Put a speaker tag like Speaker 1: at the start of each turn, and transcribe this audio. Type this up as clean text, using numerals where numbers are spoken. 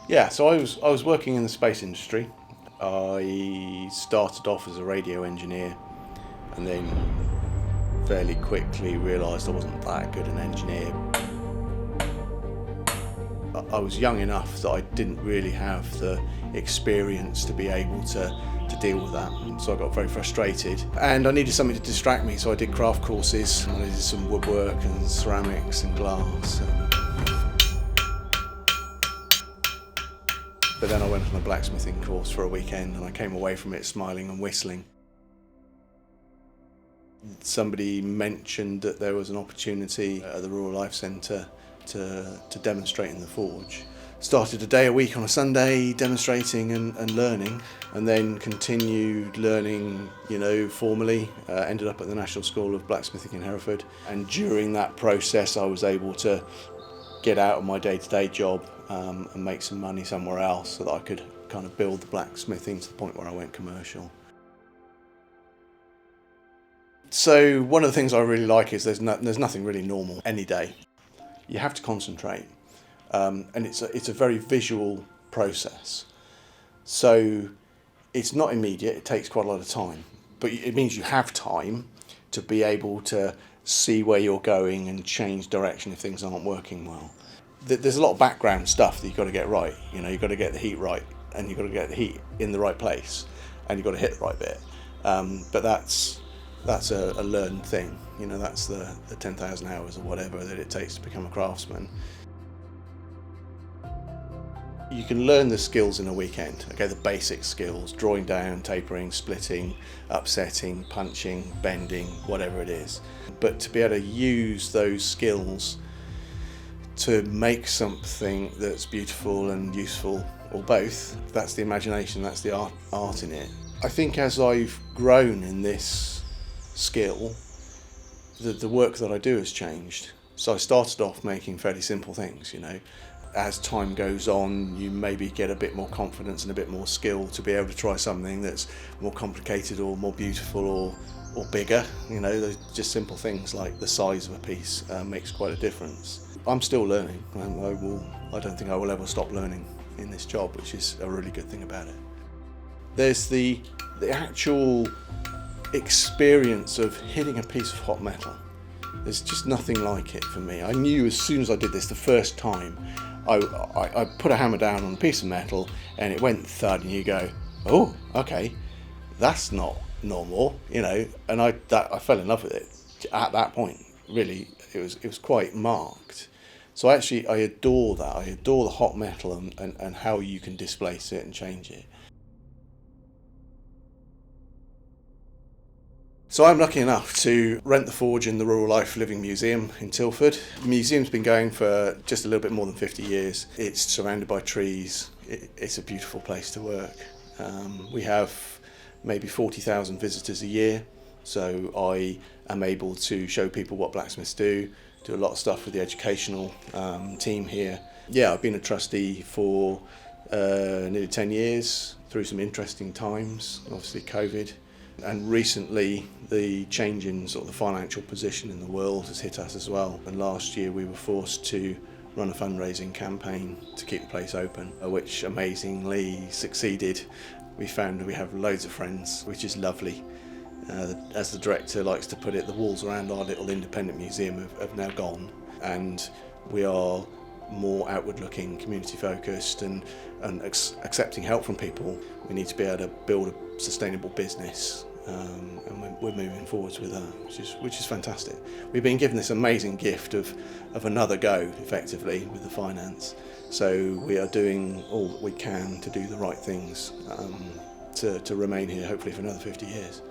Speaker 1: Yeah, so I was working in the space industry. I started off as a radio engineer, and then fairly quickly realised I wasn't that good an engineer. I was young enough that I didn't really have the experience to be able to deal with that, so I got very frustrated and I needed something to distract me, so I did craft courses. I did some woodwork and ceramics and glass, but then I went on a blacksmithing course for a weekend and I came away from it smiling and whistling. Somebody mentioned that there was an opportunity at the Rural Life Centre to demonstrate in the forge. Started a day a week on a Sunday demonstrating and learning, and then continued learning, formally. Ended up at the National School of Blacksmithing in Hereford, and during that process I was able to get out of my day-to-day job and make some money somewhere else so that I could kind of build the blacksmithing to the point where I went commercial. So one of the things I really like is there's nothing really normal any day. You have to concentrate, and it's a very visual process. So it's not immediate, it takes quite a lot of time, but it means you have time to be able to see where you're going and change direction if things aren't working well. There's a lot of background stuff that you've got to get right. You've got to get the heat right, and you've got to get the heat in the right place, and you've got to hit the right bit. But that's a learned thing. That's the 10,000 hours or whatever that it takes to become a craftsman. You can learn the skills in a weekend, okay, the basic skills: drawing down, tapering, splitting, upsetting, punching, bending, whatever it is. But to be able to use those skills to make something that's beautiful and useful, or both, that's the imagination, that's the art in it. I think as I've grown in this skill, the work that I do has changed. So I started off making fairly simple things, As time goes on, you maybe get a bit more confidence and a bit more skill to be able to try something that's more complicated or more beautiful or bigger. Just simple things like the size of a piece makes quite a difference. I'm still learning, and I don't think I will ever stop learning in this job, which is a really good thing about it. There's the actual experience of hitting a piece of hot metal. There's just nothing like it for me. I knew as soon as I did this the first time, I put a hammer down on a piece of metal and it went thud, and you go, oh, okay, that's not normal, and I fell in love with it at that point. Really, it was quite marked. So I adore that. I adore the hot metal and how you can displace it and change it. So I'm lucky enough to rent the forge in the Rural Life Living Museum in Tilford. The museum's been going for just a little bit more than 50 years. It's surrounded by trees. It's a beautiful place to work. We have maybe 40,000 visitors a year, so I am able to show people what blacksmiths do a lot of stuff with the educational team here. Yeah, I've been a trustee for nearly 10 years, through some interesting times, obviously COVID. And recently the change in sort of the financial position in the world has hit us as well. And last year we were forced to run a fundraising campaign to keep the place open, which amazingly succeeded. We found we have loads of friends, which is lovely. As the director likes to put it, the walls around our little independent museum have now gone, and we are more outward looking, community focused, and accepting help from people. We need to be able to build a sustainable business, and we're moving forwards with that, which is fantastic. We've been given this amazing gift of another go, effectively, with the finance. So we are doing all that we can to do the right things, to remain here hopefully for another 50 years.